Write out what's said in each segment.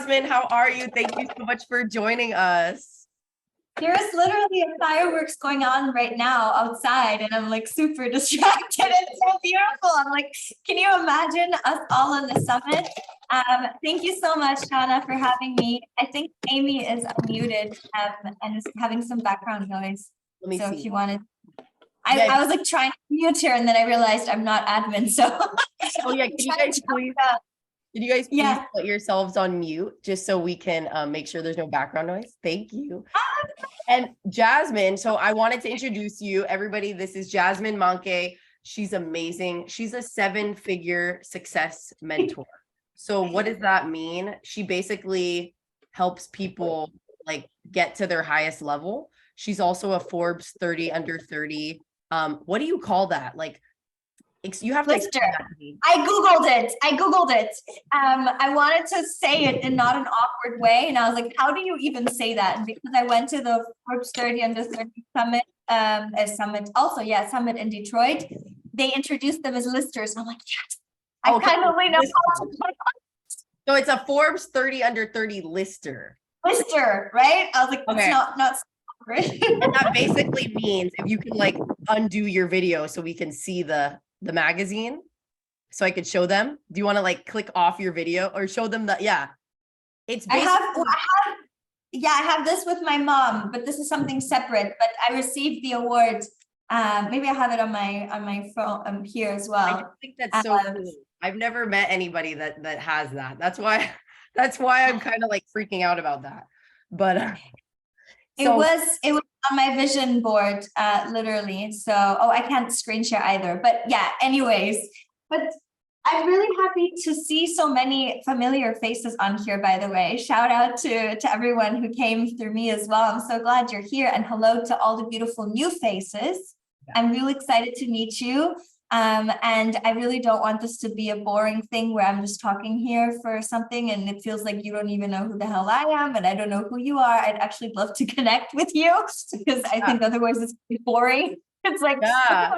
Jasmin. How are you? Thank you so much for joining us. There's literally a fireworks going on right now outside, and I'm like super distracted. It's so beautiful. I'm like, can you imagine us all on the summit? Thank you so much, Shauna, for having me. I think Amy is unmuted and is having some background noise. Let me see. If you wanted, I was like trying to mute her, and then I realized I'm not admin. So oh yeah, can you guys please put yourselves on mute just so we can make sure there's no background noise? Thank you. And Jasmin, so I wanted to introduce you, everybody. This is Jasmin Manke. She's amazing. She's a 7-figure success mentor. So what does that mean? She basically helps people like get to their highest level. She's also a Forbes 30 under 30. What do you call that? Like, you have to explain that to me. I Googled it. I wanted to say it in not an awkward way. And I was like, how do you even say that? And because I went to the Forbes 30 under 30 summit, summit in Detroit, they introduced them as listers. And I'm like, yes, I finally know how to put it. So it's a Forbes 30 under 30 lister. Lister, right? I was like, okay. It's not and that basically means if you can like undo your video so we can see the magazine, so I could show them. Do you want to like click off your video or show them that? Yeah, it's I have this with my mom, but this is something separate. But I received the award. Maybe I have it on my phone here as well. I think that's so cool. I've never met anybody that has that. That's why I'm kind of like freaking out about that. But it was on my vision board, literally. So, I can't screen share either. But yeah, anyways. But I'm really happy to see so many familiar faces on here, by the way. Shout out to everyone who came through me as well. I'm so glad you're here. And hello to all the beautiful new faces. Yeah. I'm really excited to meet you. And I really don't want this to be a boring thing where I'm just talking here for something and it feels like you don't even know who the hell I am and I don't know who you are. I'd actually love to connect with you because I think otherwise it's boring. It's like just a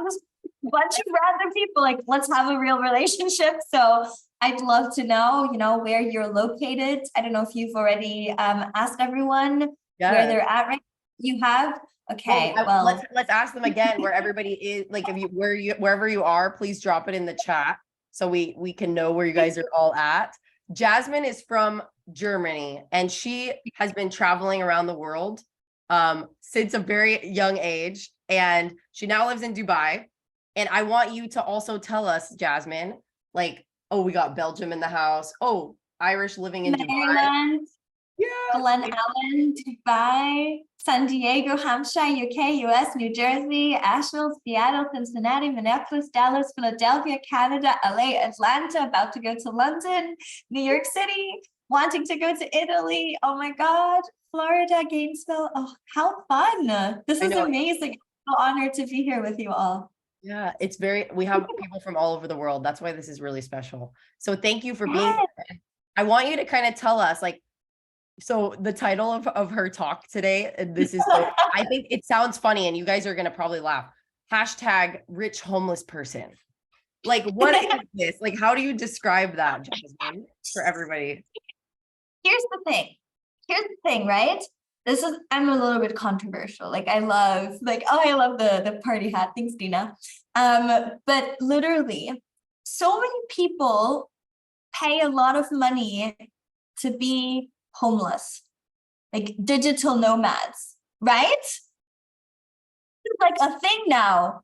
bunch of random people, like, let's have a real relationship. So I'd love to know, where you're located. I don't know if you've already asked everyone where they're at right now. You have? Okay, well, let's ask them again where everybody is. Like, wherever you are, please drop it in the chat so we can know where you guys are all at. Jasmin is from Germany and she has been traveling around the world since a very young age, and she now lives in Dubai. And I want you to also tell us, Jasmin, like, we got Belgium in the house. Irish living in Dubai. Yeah. Glen Ellen, Dubai, San Diego, Hampshire, UK, US, New Jersey, Asheville, Seattle, Cincinnati, Minneapolis, Dallas, Philadelphia, Canada, LA, Atlanta, about to go to London, New York City, wanting to go to Italy. Oh my God, Florida, Gainesville. Oh, how fun. This is amazing. I'm so honored to be here with you all. Yeah, we have people from all over the world. That's why this is really special. So thank you for being here. I want you to kind of tell us, like, so the title of her talk today, this is, I think it sounds funny and you guys are going to probably laugh. # rich homeless person. Like, what is this? Like, how do you describe that, Jasmin, for everybody? Here's the thing, right? I'm a little bit controversial. Like, I love the party hat. Thanks, Dina. But literally, so many people pay a lot of money to be homeless, like digital nomads, right? It's like a thing now.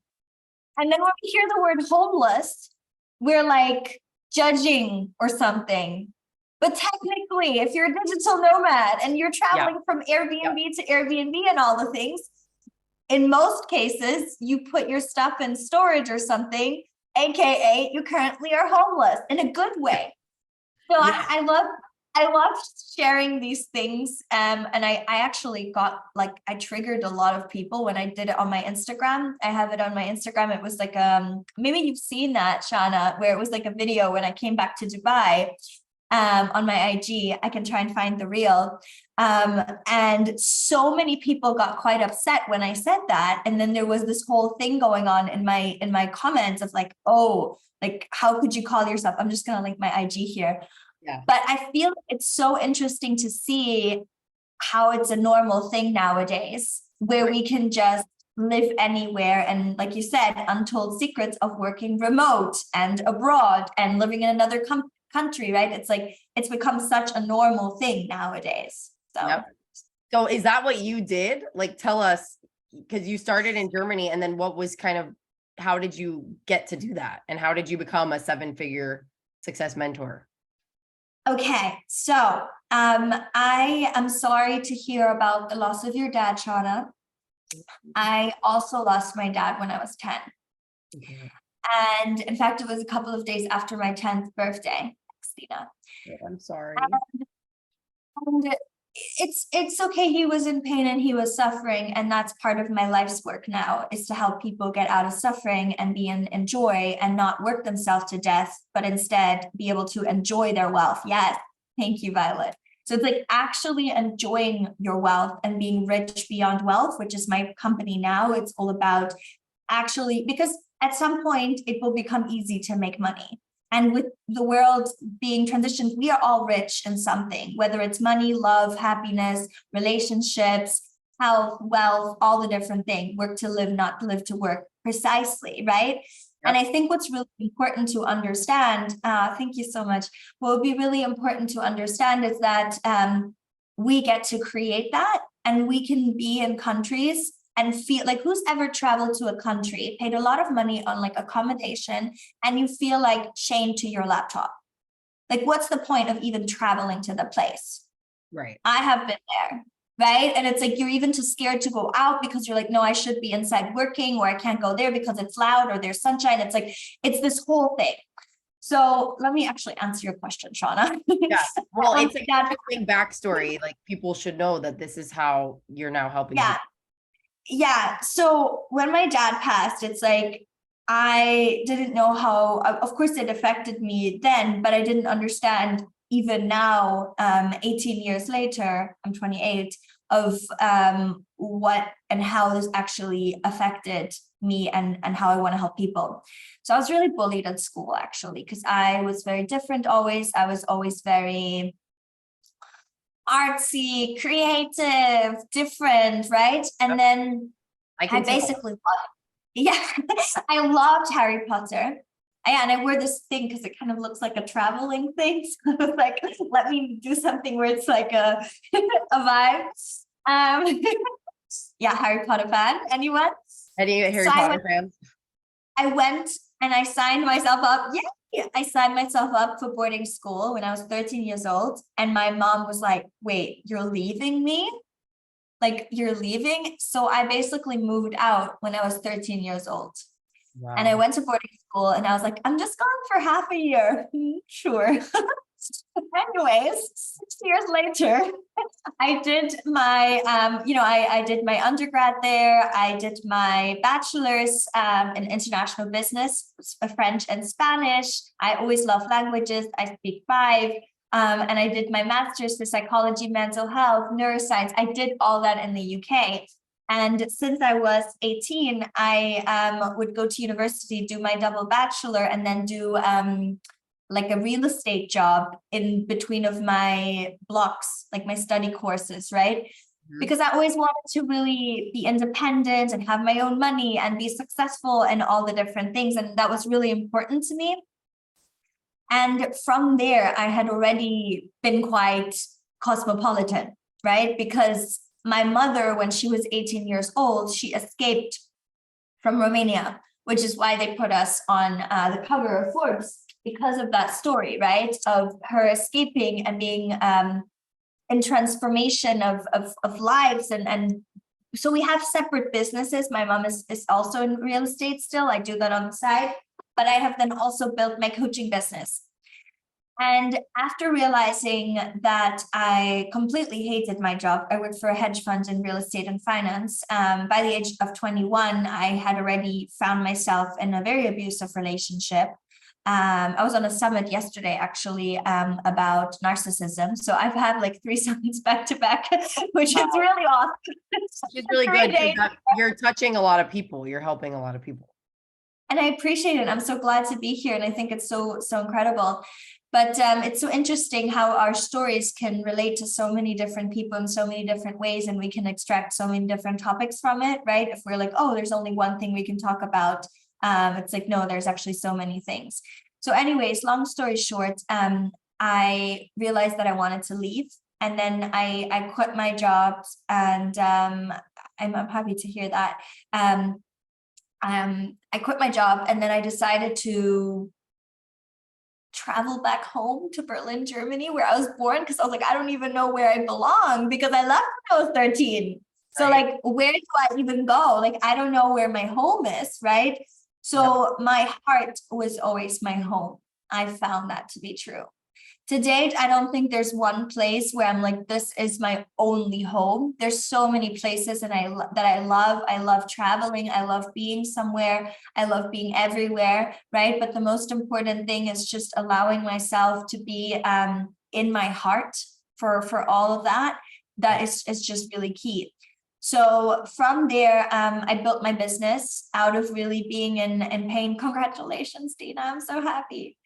And then when we hear the word homeless, we're like judging or something. But technically, if you're a digital nomad and you're traveling from Airbnb to Airbnb and all the things, in most cases, you put your stuff in storage or something, AKA you currently are homeless in a good way. So I love sharing these things. And I actually got, like, I triggered a lot of people when I did it on my Instagram. I have it on my Instagram. It was like, maybe you've seen that, Shauna, where it was like a video when I came back to Dubai on my IG. I can try and find the reel. And so many people got quite upset when I said that. And then there was this whole thing going on in my comments of like, like, how could you call yourself? I'm just going to link my IG here. Yeah. But I feel it's so interesting to see how it's a normal thing nowadays, where we can just live anywhere. And like you said, untold secrets of working remote and abroad and living in another country, right? It's like, it's become such a normal thing nowadays. So. Yep. So is that what you did? Like, tell us, because you started in Germany, and then what was kind of, how did you get to do that? And how did you become a 7-figure success mentor? Okay, so I am sorry to hear about the loss of your dad, Shauna. I also lost my dad when I was 10. Okay. And in fact, it was a couple of days after my 10th birthday, Christina. I'm sorry. And it's okay. He was in pain and he was suffering. And that's part of my life's work now, is to help people get out of suffering and be in joy and not work themselves to death, but instead be able to enjoy their wealth. Yes. Thank you, Violet. So it's like actually enjoying your wealth and being rich beyond wealth, which is my company now. It's all about actually, because at some point it will become easy to make money. And with the world being transitioned, we are all rich in something, whether it's money, love, happiness, relationships, health, wealth, all the different things. Work to live, not to live to work, precisely, right? Yep. And I think what's really important to understand, thank you so much. What would be really important to understand is that we get to create that, and we can be in countries and feel like, who's ever traveled to a country, paid a lot of money on like accommodation, and you feel like chained to your laptop? Like, what's the point of even traveling to the place? Right. I have been there, right? And it's like, you're even too scared to go out because you're like, no, I should be inside working, or I can't go there because it's loud or there's sunshine. It's like, it's this whole thing. So let me actually answer your question, Shauna. Yeah. Well, it's like an interesting backstory. Like, people should know that this is how you're now helping. Yeah. Yeah. So when my dad passed, it's like, I didn't know how, of course it affected me then, but I didn't understand even now, 18 years later, I'm 28, of what and how this actually affected me and how I want to help people. So I was really bullied at school, actually, because I was very different always. I was always very artsy, creative, different, right? And then I basically I loved Harry Potter. And I wear this thing because it kind of looks like a traveling thing. So I was like, let me do something where it's like a vibe. Yeah, Harry Potter fan. Anyone? Any Harry Potter fans? I went and I signed myself up. Yeah, I signed myself up for boarding school when I was 13 years old. And my mom was like, wait, you're leaving me? Like, you're leaving? So I basically moved out when I was 13 years old. Wow. And I went to boarding school and I was like, I'm just gone for half a year. Sure. Anyways, 6 years later, I did my, I did my undergrad there. I did my bachelor's in international business, French and Spanish. I always love languages. I speak 5. And I did my master's for psychology, mental health, neuroscience. I did all that in the UK. And since I was 18, I would go to university, do my double bachelor, and then do like a real estate job in between of my blocks, like my study courses, right? Mm-hmm. Because I always wanted to really be independent and have my own money and be successful and all the different things. And that was really important to me. And from there, I had already been quite cosmopolitan, right? Because my mother, when she was 18 years old, she escaped from Romania, which is why they put us on the cover of Forbes, because of that story, right? Of her escaping and being in transformation of lives. And so we have separate businesses. My mom is also in real estate still. I do that on the side. But I have then also built my coaching business. And after realizing that I completely hated my job, I worked for a hedge fund in real estate and finance. By the age of 21, I had already found myself in a very abusive relationship. I was on a summit yesterday, actually, about narcissism. So I've had like 3 summits back to back, which is really awesome. It's really good. You're touching a lot of people. You're helping a lot of people. And I appreciate it. I'm so glad to be here. And I think it's so incredible. But it's so interesting how our stories can relate to so many different people in so many different ways, and we can extract so many different topics from it, right? If we're like, oh, there's only one thing we can talk about, it's like, no, there's actually so many things. So anyways, long story short, I realized that I wanted to leave. And then I quit my job, and I'm happy to hear that. I quit my job, and then I decided to travel back home to Berlin, Germany, where I was born, because I was like, I don't even know where I belong because I left when I was 13. So like, where do I even go? Like, I don't know where my home is, right? So my heart was always my home. I found that to be true. To date, I don't think there's one place where I'm like, this is my only home. There's so many places that I love. I love traveling. I love being somewhere. I love being everywhere, right? But the most important thing is just allowing myself to be in my heart for all of that. That is just really key. So from there, I built my business out of really being in pain. Congratulations, Dina. I'm so happy.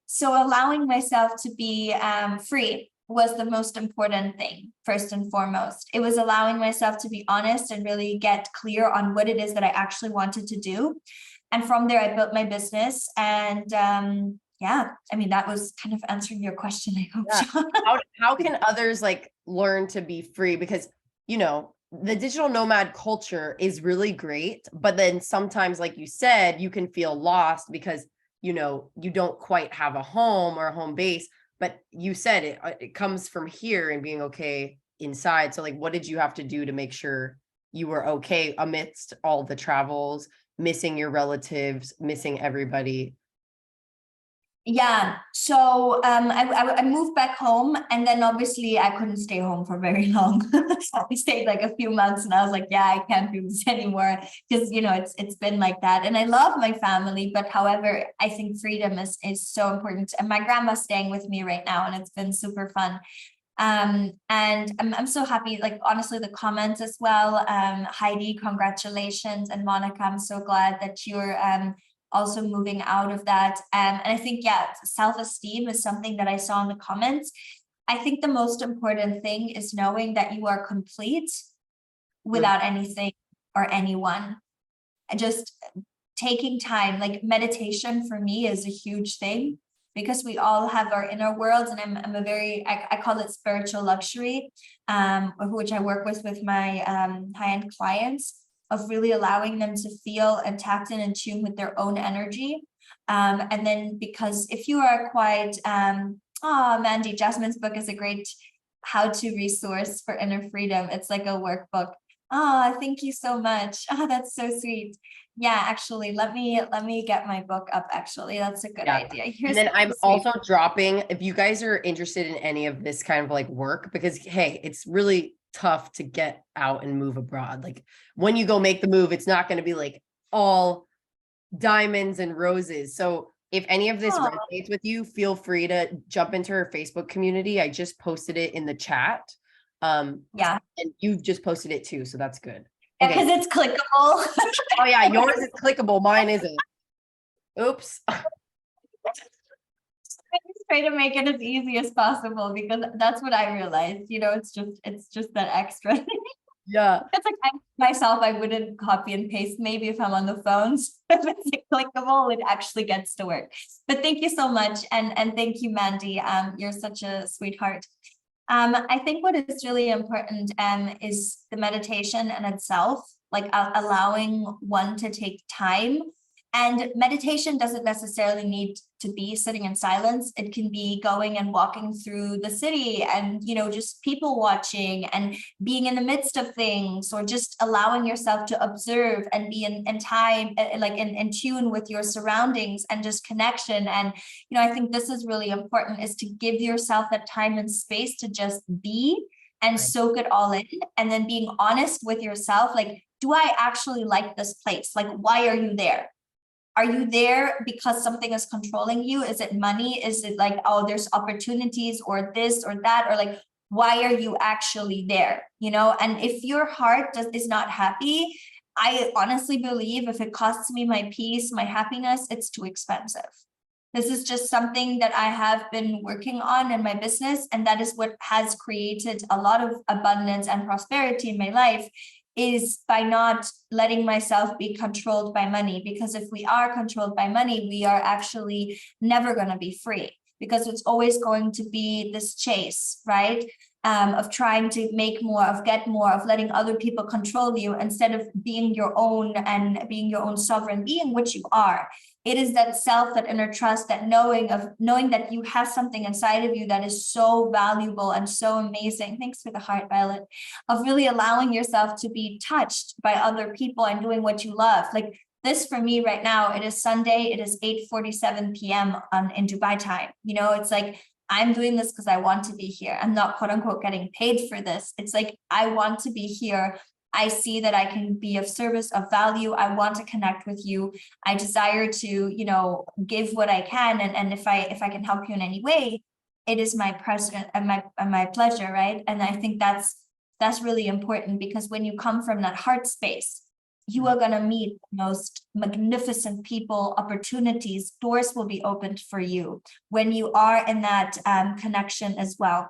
So allowing myself to be free was the most important thing, first and foremost. It was allowing myself to be honest and really get clear on what it is that I actually wanted to do. And from there, I built my business. And yeah, I mean, that was kind of answering your question, I hope. Yeah. How can others like learn to be free? Because, you know, the digital nomad culture is really great, but then sometimes, like you said, you can feel lost because, you know, you don't quite have a home or a home base, but you said it comes from here and being okay inside. So like, what did you have to do to make sure you were okay amidst all the travels, missing your relatives, missing everybody? Yeah, so I moved back home, and then obviously I couldn't stay home for very long. So I stayed like a few months, and I was like, yeah, I can't do this anymore, because you know it's been like that. And I love my family, but however, I think freedom is so important. And my grandma's staying with me right now, and it's been super fun. And I'm so happy, like honestly, the comments as well. Heidi, congratulations, and Monica, I'm so glad that you're also moving out of that. And I think, yeah, self-esteem is something that I saw in the comments. I think the most important thing is knowing that you are complete without anything or anyone. And just taking time, like meditation for me is a huge thing, because we all have our inner worlds, and I'm a very, I call it spiritual luxury, which I work with my high-end clients, of really allowing them to feel and tapped in and tune with their own energy. And then, because if you are quite, Mandy, Jasmine's book is a great how-to resource for inner freedom. It's like a workbook. Oh, thank you so much. Oh, that's so sweet. Yeah, actually, let me get my book up. Actually, that's a good idea. And then I'm also dropping, if you guys are interested in any of this kind of like work, because hey, it's really tough to get out and move abroad. Like when you go make the move, it's not going to be like all diamonds and roses. So if any of this resonates with you, feel free to jump into her Facebook community. I just posted it in the chat. Yeah, and you've just posted it too, so that's good. Yeah, because it's clickable. Oh yeah, yours is clickable, mine isn't. Oops. I just try to make it as easy as possible, because that's what I realized. You know, it's just that extra. Yeah. It's like I wouldn't copy and paste maybe if I'm on the phones. If it's clickable, it actually gets to work. But thank you so much. And thank you, Mandy. You're such a sweetheart. I think what is really important is the meditation in itself, like allowing one to take time. And meditation doesn't necessarily need to be sitting in silence. It can be going and walking through the city and, you know, just people watching and being in the midst of things, or just allowing yourself to observe and be in time, like in tune with your surroundings and just connection. And, you know, I think this is really important, is to give yourself that time and space to just be and soak it all in. And then being honest with yourself, like, do I actually like this place? Like, why are you there? Are you there because something is controlling you? Is it money? Is it like, oh, there's opportunities or this or that? Or like, why are you actually there? You know, and if your heart is not happy, I honestly believe if it costs me my peace, my happiness, it's too expensive. This is just something that I have been working on in my business. And that is what has created a lot of abundance and prosperity in my life, is by not letting myself be controlled by money. Because if we are controlled by money, we are actually never going to be free, because it's always going to be this chase, right? Of trying to make more, of get more, of letting other people control you, instead of being your own and being your own sovereign being, which you are. It is that self, that inner trust, that knowing that you have something inside of you that is so valuable and so amazing. Thanks for the heart, Violet. Of really allowing yourself to be touched by other people and doing what you love. Like this for me right now, it is Sunday, it is 8:47 p.m. in Dubai time. You know, it's like, I'm doing this because I want to be here. I'm not quote unquote getting paid for this. It's like, I want to be here. I see that I can be of service, of value. I want to connect with you. I desire to, you know, give what I can. And if I can help you in any way, it is my pleasure and my pleasure, right? And I think that's really important, because when you come from that heart space, you are going to meet the most magnificent people, opportunities, doors will be opened for you when you are in that connection as well.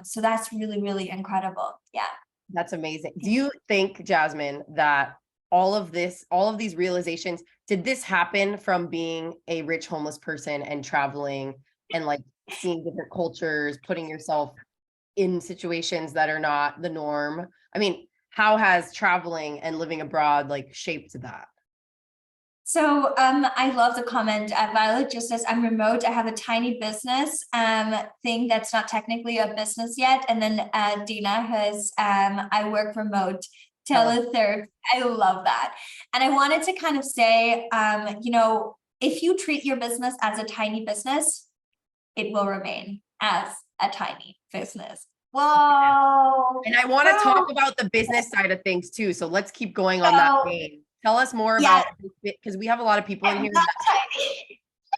So that's really, really incredible. Yeah. That's amazing. Do you think, Jasmin, that all of these realizations, did this happen from being a rich homeless person and traveling and like seeing different cultures, putting yourself in situations that are not the norm? I mean, how has traveling and living abroad like shaped that? So I love the comment. Violet just says, I'm remote. I have a tiny business thing that's not technically a business yet. And then Dina has, I work remote, teletherapy. I love that. And I wanted to kind of say, you know, if you treat your business as a tiny business, it will remain as a tiny business. Whoa. And I want to talk about the business side of things too. So let's keep going on that vein. Tell us more about, because we have a lot of people in here.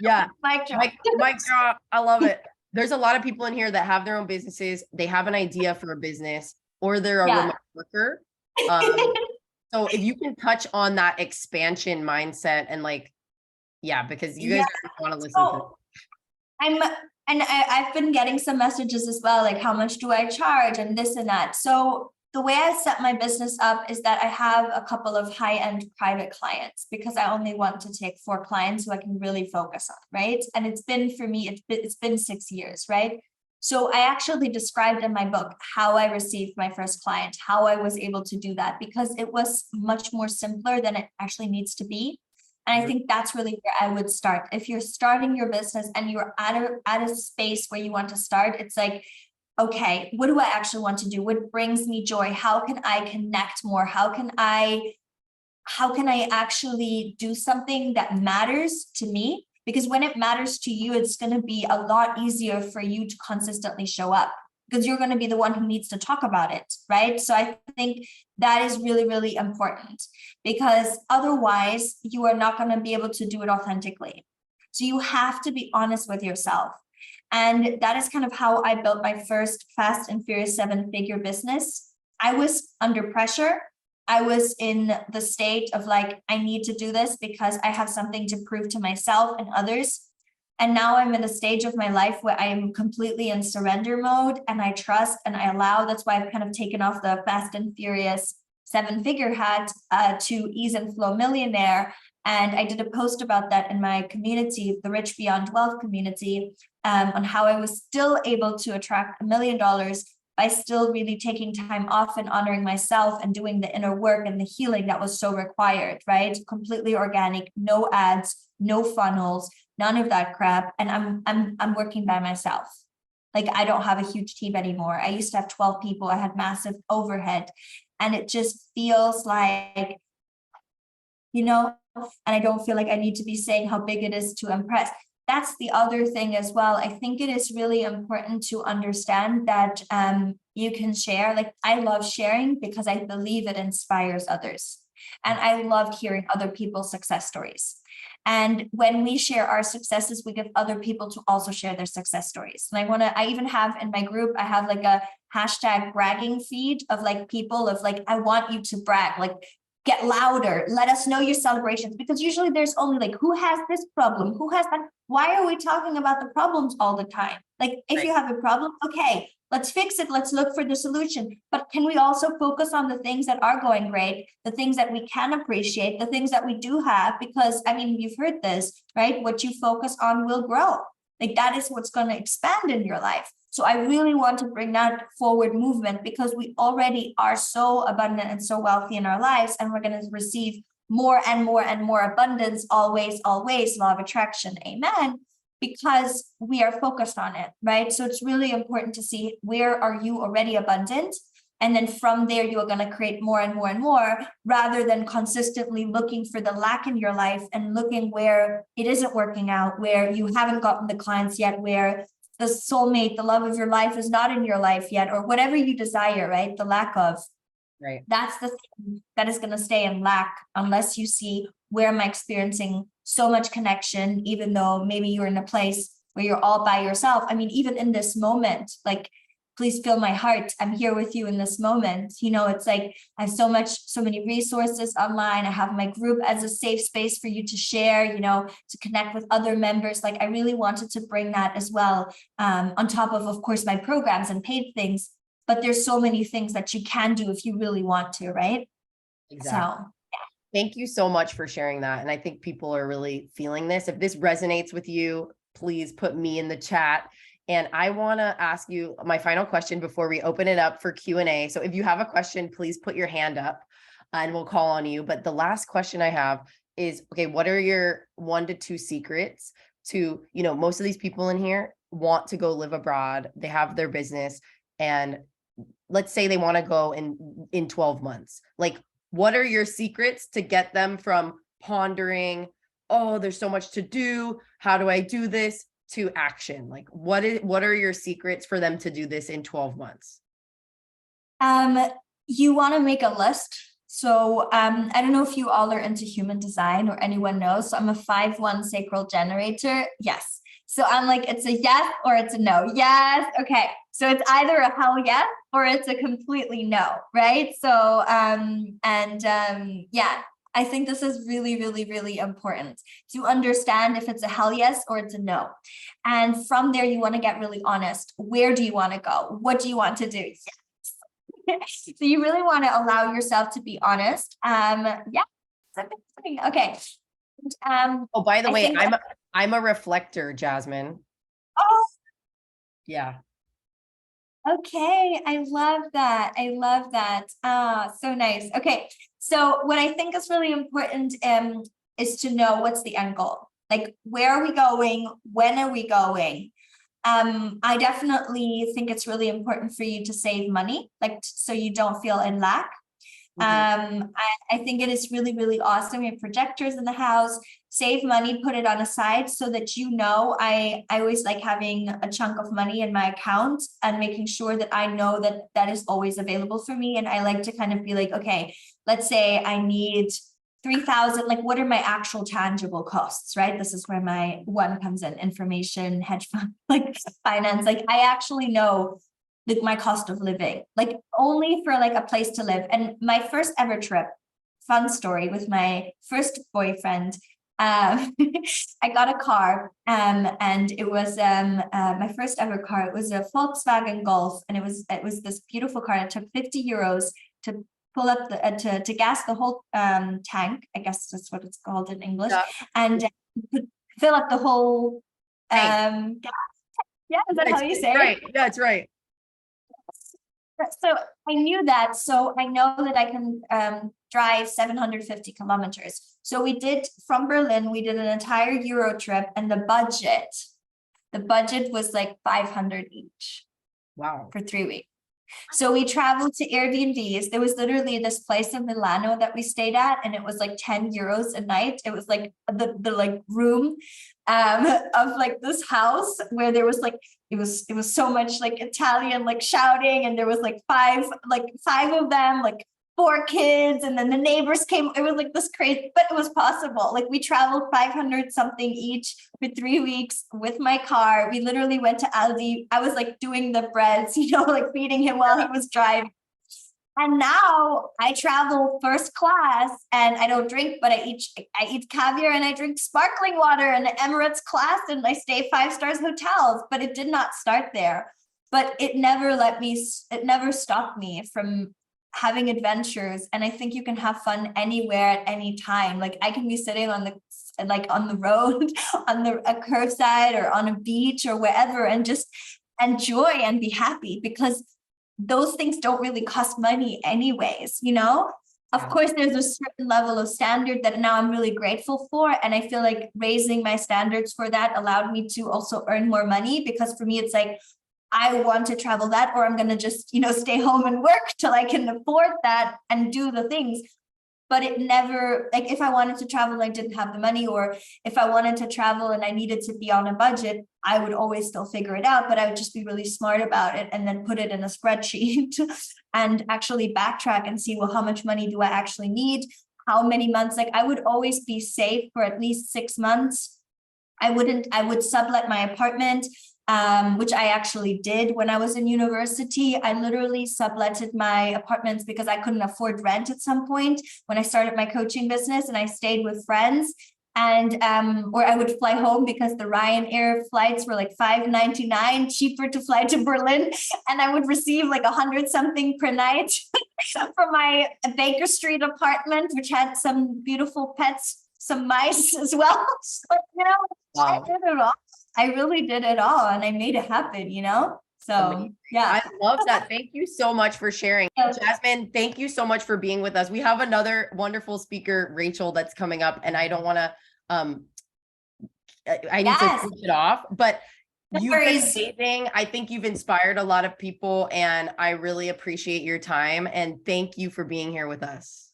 Yeah. Mic drop. I love it. There's a lot of people in here that have their own businesses. They have an idea for a business, or they're a remote worker. So if you can touch on that expansion mindset and like, because you guys want to listen to it. I've been getting some messages as well, like how much do I charge and this and that. So the way I set my business up is that I have a couple of high-end private clients, because I only want to take 4 clients who I can really focus on, right? And it's been, for me, it's been 6 years, right? So I actually described in my book how I received my first client, how I was able to do that, because it was much more simpler than it actually needs to be. And I think that's really where I would start. If you're starting your business and you're at a space where you want to start, it's like, okay, what do I actually want to do? What brings me joy? How can I connect more? How can I actually do something that matters to me? Because when it matters to you, it's going to be a lot easier for you to consistently show up, because you're going to be the one who needs to talk about it, right? So I think that is really, really important, because otherwise you are not going to be able to do it authentically. So you have to be honest with yourself. And that is kind of how I built my first fast and furious 7-figure business. I was under pressure. I was in the state of like, I need to do this because I have something to prove to myself and others. And now I'm in a stage of my life where I am completely in surrender mode, and I trust and I allow. That's why I've kind of taken off the fast and furious 7-figure hat to ease and flow millionaire. And I did a post about that in my community, the Rich Beyond Wealth community, on how I was still able to attract $1 million by still really taking time off and honoring myself and doing the inner work and the healing that was so required, right? Completely organic, no ads, no funnels, none of that crap. And I'm working by myself. Like, I don't have a huge team anymore. I used to have 12 people. I had massive overhead, and it just feels like, you know, and I don't feel like I need to be saying how big it is to impress. That's the other thing as well. I think it is really important to understand that you can share. Like, I love sharing because I believe it inspires others. And I love hearing other people's success stories. And when we share our successes, we give other people to also share their success stories. And I even have in my group, I have like a hashtag bragging feed of like people of like, I want you to brag, like, get louder. Let us know your celebrations, because usually there's only like, who has this problem? Who has that? Why are we talking about the problems all the time? Like, if you have a problem, okay, let's fix it. Let's look for the solution. But can we also focus on the things that are going great, the things that we can appreciate, the things that we do have? Because I mean, you've heard this, right? What you focus on will grow. Like, that is what's going to expand in your life. So I really want to bring that forward movement, because we already are so abundant and so wealthy in our lives, and we're going to receive more and more and more abundance, always, always, law of attraction, amen, because we are focused on it, right? So it's really important to see, where are you already abundant? And then from there, you are going to create more and more and more, rather than consistently looking for the lack in your life and looking where it isn't working out, where you haven't gotten the clients yet, where the soulmate, the love of your life is not in your life yet, or whatever you desire, right? The lack of, Right. That's the thing that is going to stay in lack, unless you see, where am I experiencing so much connection, even though maybe you're in a place where you're all by yourself. I mean, even in this moment, like, please feel my heart. I'm here with you in this moment. You know, it's like, I have so many resources online. I have my group as a safe space for you to share, you know, to connect with other members. Like, I really wanted to bring that as well, on top of course, my programs and paid things. But there's so many things that you can do if you really want to, right? Exactly. So Thank you so much for sharing that. And I think people are really feeling this. If this resonates with you, please put me in the chat. And I want to ask you my final question before we open it up for Q&A. So if you have a question, please put your hand up and we'll call on you. But the last question I have is, okay, what are your 1 to 2 secrets to, you know, most of these people in here want to go live abroad. They have their business, and let's say they want to go in 12 months. Like, what are your secrets to get them from pondering, oh, there's so much to do, how do I do this, to action? Like, what are your secrets for them to do this in 12 months? you want to make a list. So I don't know if you all are into human design or anyone knows. So I'm a 5-1 sacral generator. Yes. So I'm like, it's a yes or it's a no. Yes. Okay. So it's either a hell yes or it's a completely no. Right. So yeah, I think this is really, really, really important to understand if it's a hell yes or it's a no. And from there, you want to get really honest. Where do you want to go? What do you want to do? So you really want to allow yourself to be honest. Yeah. Okay. Oh, by the way, I'm a reflector, Jasmin. Oh, yeah. Okay, I love that. I love that. So nice. Okay, so what I think is really important is to know what's the end goal. Like, where are we going? When are we going? I definitely think it's really important for you to save money, like, so you don't feel in lack. I think it is really, really awesome. We have projectors in the house. Save money, put it on a side so that, you know, I always like having a chunk of money in my account and making sure that I know that that is always available for me. And I like to kind of be like, okay, let's say I need 3,000, like, what are my actual tangible costs, right? This is where my one comes in: information, hedge fund, like finance. Like, I actually know like my cost of living, like only for like a place to live. And my first ever trip, fun story, with my first boyfriend, I got a car, and it was my first ever car. It was a Volkswagen Golf, and it was this beautiful car. It took 50 euros to pull up the to gas the whole tank. I guess that's what it's called in English, Yeah. and fill up the whole gas. Yeah, is that how you say it? Right. Yeah, it's right. So I knew that. So I know that I can drive 750 kilometers. So we did, from Berlin, we did an entire Euro trip, and the budget was like 500 each. Wow. For 3 weeks. So we traveled to Airbnbs. There was literally this place in Milano that we stayed at, and it was like 10 euros a night. It was like the like room of like this house where there was like, it was so much like Italian like shouting, and there was like five of them, like 4 kids, and then the neighbors came. It was like this crazy, but it was possible. Like, we traveled 500 something each for 3 weeks with my car. We literally went to Aldi. I was like doing the breads, you know, like feeding him while he was driving. And now I travel first class and I don't drink, but I eat caviar and I drink sparkling water in the Emirates class and I stay 5 stars hotels, but it did not start there. But it never stopped me from having adventures. And I think you can have fun anywhere at any time. Like I can be sitting on the road, on a curbside or on a beach or wherever and just enjoy and be happy, because those things don't really cost money anyways, you know? Of course, there's a certain level of standard that now I'm really grateful for. And I feel like raising my standards for that allowed me to also earn more money, because for me, it's like, I want to travel that, or I'm going to just, stay home and work till I can afford that and do the things. But it never, like if I wanted to travel and I didn't have the money, or if I wanted to travel and I needed to be on a budget, I would always still figure it out, but I would just be really smart about it and then put it in a spreadsheet and actually backtrack and see, well, how much money do I actually need? How many months? Like I would always be safe for at least 6 months. I would sublet my apartment, which I actually did when I was in university. I literally subletted my apartments because I couldn't afford rent at some point when I started my coaching business, and I stayed with friends. And or I would fly home because the Ryanair flights were like $5.99 cheaper to fly to Berlin, and I would receive like 100 something per night from my Baker Street apartment, which had some beautiful pets, some mice as well. But Wow. I did it all. I really did it all, and I made it happen, So Amazing. yeah. I love that. Thank you so much for sharing. Jasmin, thank you so much for being with us. We have another wonderful speaker, Rachel, that's coming up, and I don't want to I need to switch it off, but you've been amazing. I think you've inspired a lot of people, and I really appreciate your time, and thank you for being here with us.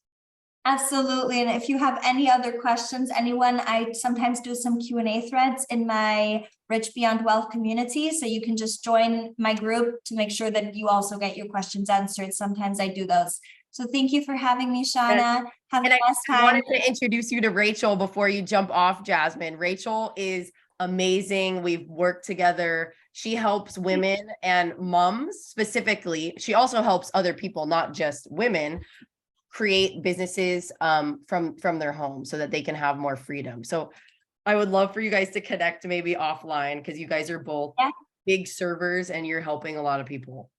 Absolutely. And if you have any other questions, anyone, I sometimes do some Q&A threads in my Rich Beyond Wealth community. So you can just join my group to make sure that you also get your questions answered. Sometimes I do those. So thank you for having me, Shauna. Have a nice time. I wanted to introduce you to Rachel before you jump off, Jasmin. Rachel is amazing. We've worked together. She helps women and moms specifically. She also helps other people, not just women, create businesses from their home so that they can have more freedom. So I would love for you guys to connect maybe offline, because you guys are both big servers and you're helping a lot of people.